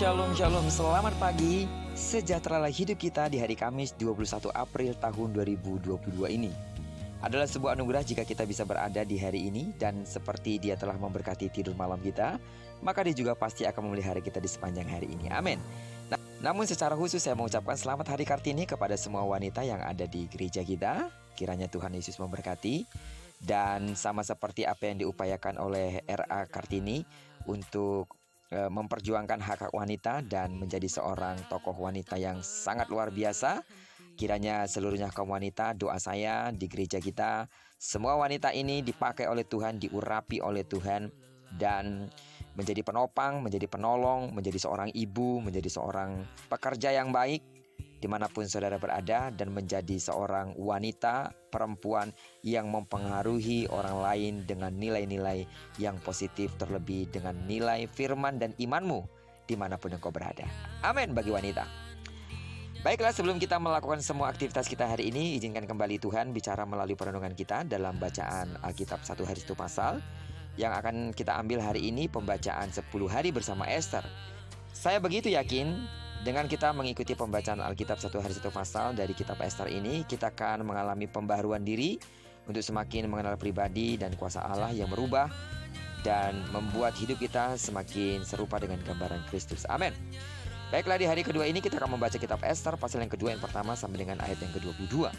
Shalom, shalom, selamat pagi. Sejahteralah hidup kita di hari Kamis 21 April tahun 2022 ini. Adalah sebuah anugerah jika kita bisa berada di hari ini. Dan seperti Dia telah memberkati tidur malam kita, maka Dia juga pasti akan memelihara kita di sepanjang hari ini. Amin. Namun secara khusus saya mengucapkan selamat Hari Kartini kepada semua wanita yang ada di gereja kita. Kiranya Tuhan Yesus memberkati. Dan sama seperti apa yang diupayakan oleh RA Kartini untuk memperjuangkan hak-hak wanita dan menjadi seorang tokoh wanita yang sangat luar biasa. Kiranya seluruhnya kaum wanita, doa saya di gereja kita, semua wanita ini dipakai oleh Tuhan, diurapi oleh Tuhan, dan menjadi penopang, menjadi penolong, menjadi seorang ibu, menjadi seorang pekerja yang baik dimanapun saudara berada, dan menjadi seorang wanita, perempuan yang mempengaruhi orang lain dengan nilai-nilai yang positif, terlebih dengan nilai firman dan imanmu dimanapun engkau berada. Amin bagi wanita. Baiklah, sebelum kita melakukan semua aktivitas kita hari ini, izinkan kembali Tuhan bicara melalui perenungan kita dalam bacaan Alkitab 1 hari 1 pasal. Yang akan kita ambil hari ini pembacaan 10 hari bersama Esther. Saya begitu yakin dengan kita mengikuti pembacaan Alkitab 1 hari 1 pasal dari kitab Esther ini, kita akan mengalami pembaharuan diri untuk semakin mengenal pribadi dan kuasa Allah yang merubah dan membuat hidup kita semakin serupa dengan gambaran Kristus. Amin. Baiklah, di hari kedua ini kita akan membaca kitab Esther pasal yang kedua yang pertama sampai dengan ayat yang ke-22.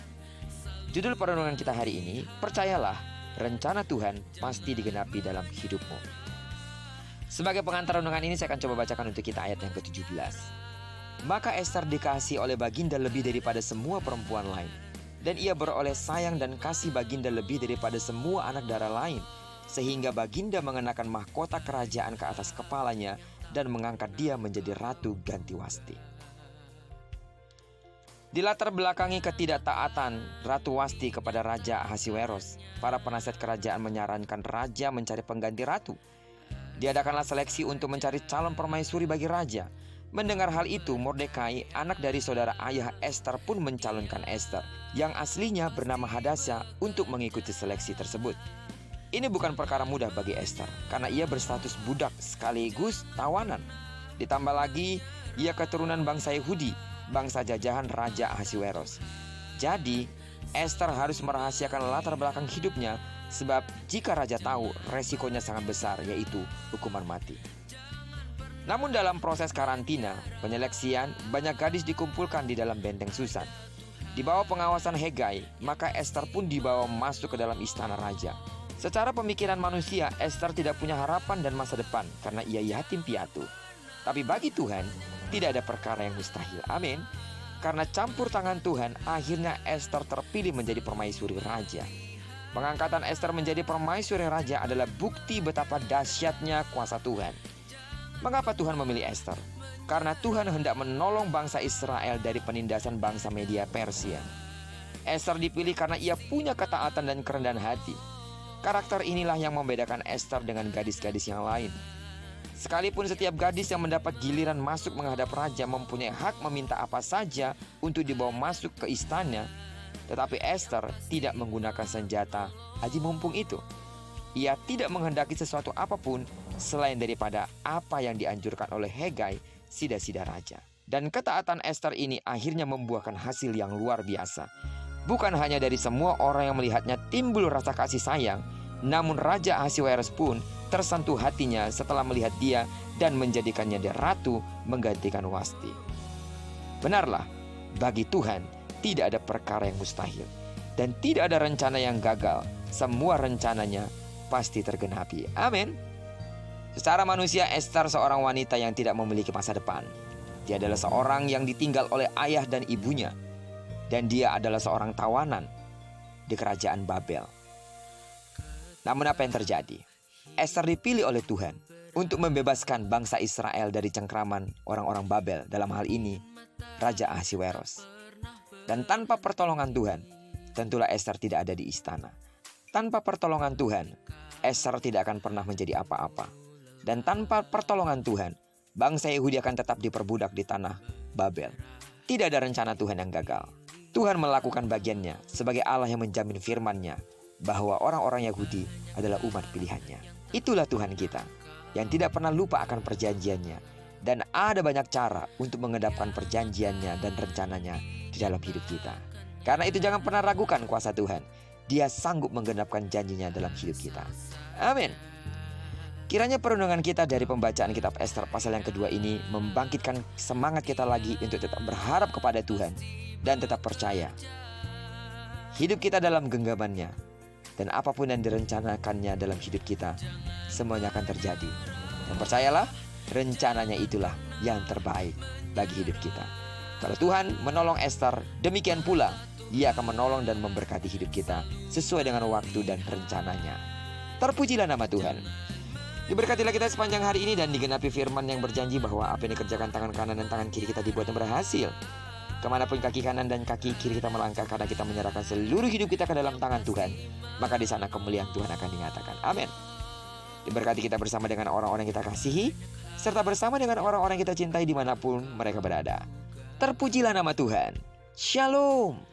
Judul perenungan kita hari ini, percayalah, rencana Tuhan pasti digenapi dalam hidupmu. Sebagai pengantar renungan ini saya akan coba bacakan untuk kita ayat yang ke-17. Maka Esther dikasihi oleh baginda lebih daripada semua perempuan lain, dan ia beroleh sayang dan kasih baginda lebih daripada semua anak darah lain, sehingga baginda mengenakan mahkota kerajaan ke atas kepalanya dan mengangkat dia menjadi ratu ganti Wasti. Di latar belakangi ketidaktaatan Ratu Wasti kepada Raja Ahasiweros, para penasihat kerajaan menyarankan raja mencari pengganti ratu. Diadakanlah seleksi untuk mencari calon permaisuri bagi raja. Mendengar hal itu, Mordekai, anak dari saudara ayah Esther, pun mencalonkan Esther, yang aslinya bernama Hadasya, untuk mengikuti seleksi tersebut. Ini bukan perkara mudah bagi Esther, karena ia berstatus budak sekaligus tawanan. Ditambah lagi, ia keturunan bangsa Yahudi, bangsa jajahan Raja Ahasiweros. Jadi, Esther harus merahasiakan latar belakang hidupnya, sebab jika raja tahu, resikonya sangat besar, yaitu hukuman mati. Namun dalam proses karantina, penyeleksian, banyak gadis dikumpulkan di dalam benteng Susan. Di bawah pengawasan Hegai, maka Esther pun dibawa masuk ke dalam istana raja. Secara pemikiran manusia, Esther tidak punya harapan dan masa depan karena ia yatim piatu. Tapi bagi Tuhan, tidak ada perkara yang mustahil. Amin. Karena campur tangan Tuhan, akhirnya Esther terpilih menjadi permaisuri raja. Pengangkatan Esther menjadi permaisuri raja adalah bukti betapa dahsyatnya kuasa Tuhan. Mengapa Tuhan memilih Esther? Karena Tuhan hendak menolong bangsa Israel dari penindasan bangsa Media Persia. Esther dipilih karena ia punya ketaatan dan kerendahan hati. Karakter inilah yang membedakan Esther dengan gadis-gadis yang lain. Sekalipun setiap gadis yang mendapat giliran masuk menghadap raja mempunyai hak meminta apa saja untuk dibawa masuk ke istana, tetapi Esther tidak menggunakan senjata aji mumpung itu. Ia tidak menghendaki sesuatu apapun selain daripada apa yang dianjurkan oleh Hegai, sida-sida raja. Dan ketaatan Esther ini akhirnya membuahkan hasil yang luar biasa. Bukan hanya dari semua orang yang melihatnya timbul rasa kasih sayang, namun Raja Ahasiweros pun tersentuh hatinya setelah melihat dia dan menjadikannya dia ratu menggantikan Wasti. Benarlah, bagi Tuhan tidak ada perkara yang mustahil, dan tidak ada rencana yang gagal. Semua rencananya pasti tergenapi. Amin. Secara manusia, Esther seorang wanita yang tidak memiliki masa depan. Dia adalah seorang yang ditinggal oleh ayah dan ibunya, dan dia adalah seorang tawanan di kerajaan Babel. Namun apa yang terjadi? Esther dipilih oleh Tuhan untuk membebaskan bangsa Israel dari cengkraman orang-orang Babel, dalam hal ini Raja Ahasiweros. Dan tanpa pertolongan Tuhan, tentulah Esther tidak ada di istana. Tanpa pertolongan Tuhan, Esther tidak akan pernah menjadi apa-apa. Dan tanpa pertolongan Tuhan, bangsa Yahudi akan tetap diperbudak di tanah Babel. Tidak ada rencana Tuhan yang gagal. Tuhan melakukan bagiannya sebagai Allah yang menjamin firman-Nya bahwa orang-orang Yahudi adalah umat pilihannya. Itulah Tuhan kita yang tidak pernah lupa akan perjanjiannya. Dan ada banyak cara untuk mengendapkan perjanjiannya dan rencananya di dalam hidup kita. Karena itu jangan pernah ragukan kuasa Tuhan. Dia sanggup menggenapkan janjinya dalam hidup kita. Amin. Kiranya perundungan kita dari pembacaan kitab Ester pasal yang kedua ini membangkitkan semangat kita lagi untuk tetap berharap kepada Tuhan dan tetap percaya. Hidup kita dalam genggamannya, dan apapun yang direncanakannya dalam hidup kita, semuanya akan terjadi. Dan percayalah, rencananya itulah yang terbaik bagi hidup kita. Kalau Tuhan menolong Ester, demikian pula Dia akan menolong dan memberkati hidup kita sesuai dengan waktu dan rencananya. Terpujilah nama Tuhan. Diberkatilah kita sepanjang hari ini dan digenapi firman yang berjanji bahwa apa yang dikerjakan tangan kanan dan tangan kiri kita dibuat berhasil. Kemanapun kaki kanan dan kaki kiri kita melangkah karena kita menyerahkan seluruh hidup kita ke dalam tangan Tuhan, maka di sana kemuliaan Tuhan akan dinyatakan. Amin. Diberkati kita bersama dengan orang-orang yang kita kasihi, serta bersama dengan orang-orang yang kita cintai dimanapun mereka berada. Terpujilah nama Tuhan. Shalom.